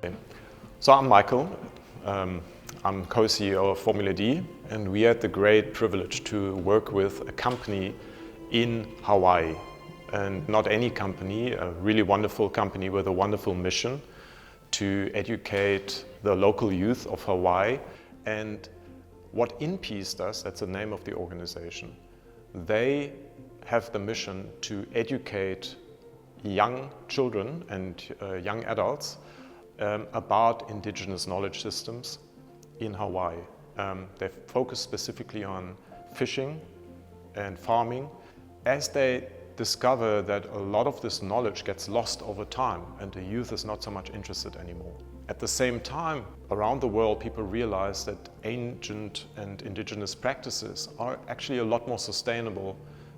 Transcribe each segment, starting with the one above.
Okay, so I'm Michael. I'm co-CEO of Formula D, and we had the great privilege to work with a company in Hawaii. And not any company, a really wonderful company with a wonderful mission to educate the local youth of Hawaii. And what INPEACE does, that's the name of the organization, they have the mission to educate young children and young adults about indigenous knowledge systems in Hawaii. They focus specifically on fishing and farming. As they discover that a lot of this knowledge gets lost over time and the youth is not so much interested anymore. At the same time, around the world, people realize that ancient and indigenous practices are actually a lot more sustainable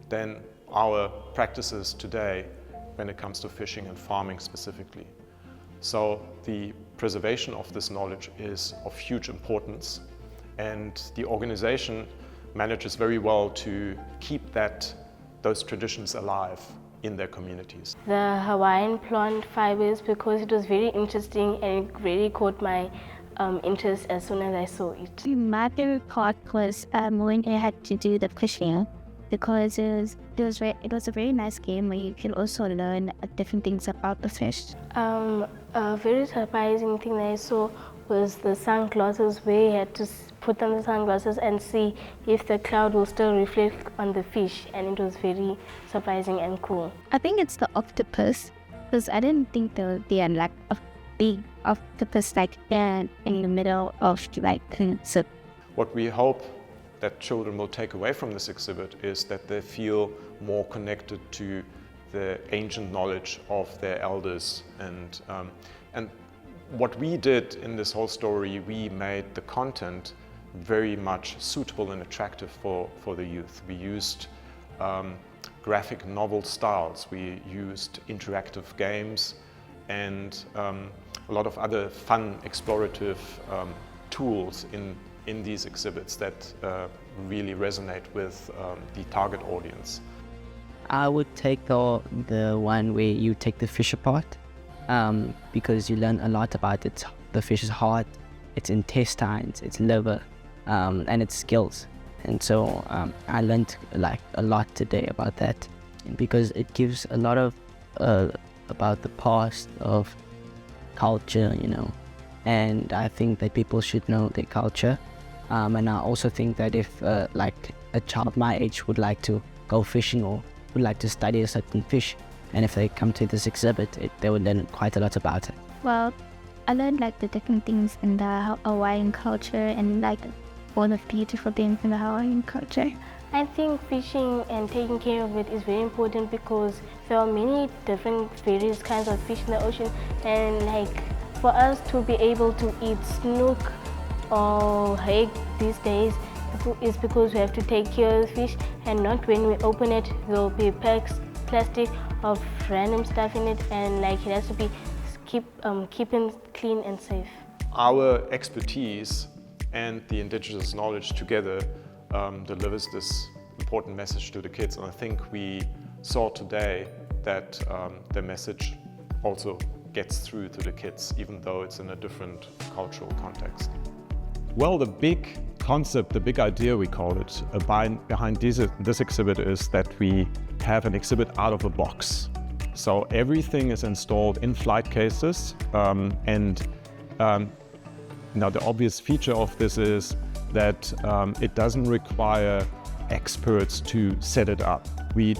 than our practices today when it comes to fishing and farming specifically. So the preservation of this knowledge is of huge importance, and the organization manages very well to keep those traditions alive in their communities. The Hawaiian plant fibers, because it was very interesting and it really caught my interest as soon as I saw it. My favorite part was when I had to do the fishing, because it was a very nice game where you can also learn different things about the fish. A very surprising thing that I saw was the sunglasses, where you had to put on the sunglasses and see if the cloud will still reflect on the fish, and it was very surprising and cool. I think it's the octopus, because I didn't think there would be a big octopus in the middle of so. What we hope that children will take away from this exhibit is that they feel more connected to the ancient knowledge of their elders. And what we did in this whole story, we made the content very much suitable and attractive for the youth. We used graphic novel styles, we used interactive games, and a lot of other fun explorative tools in these exhibits that really resonate with the target audience. I would take the one where you take the fish apart, because you learn a lot about the fish's heart, its intestines, its liver, and its skills. And so I learned a lot today about that, because it gives a lot of about the past of culture, and I think that people should know their culture. And I also think that if a child my age would like to go fishing or would like to study a certain fish, and if they come to this exhibit, they would learn quite a lot about it. Well, I learned the different things in the Hawaiian culture and all the beautiful things in the Hawaiian culture. I think fishing and taking care of it is very important, because there are many different various kinds of fish in the ocean, and for us to be able to eat snook or hake these days is because we have to take care of the fish, and not when we open it there will be plastic of random stuff in it, and it has to be keeping clean and safe. Our expertise and the indigenous knowledge together delivers this important message to the kids, and I think we saw today that the message also gets through to the kids, even though it's in a different cultural context. Well, the big concept, the big idea we call it, behind this exhibit is that we have an exhibit out of a box. So everything is installed in flight cases, and now the obvious feature of this is that it doesn't require experts to set it up. We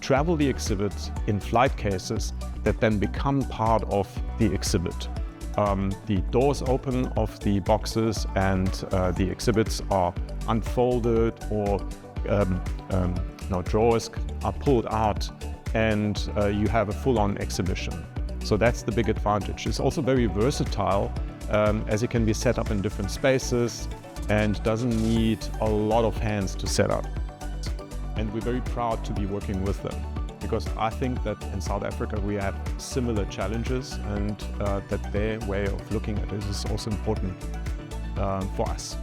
travel the exhibit in flight cases that then become part of the exhibit. The doors open of the boxes, and the exhibits are unfolded, or drawers are pulled out, and you have a full-on exhibition. So that's the big advantage. It's also very versatile, as it can be set up in different spaces and doesn't need a lot of hands to set up. And we're very proud to be working with them, because I think that in South Africa we have similar challenges, and that their way of looking at it is also important for us.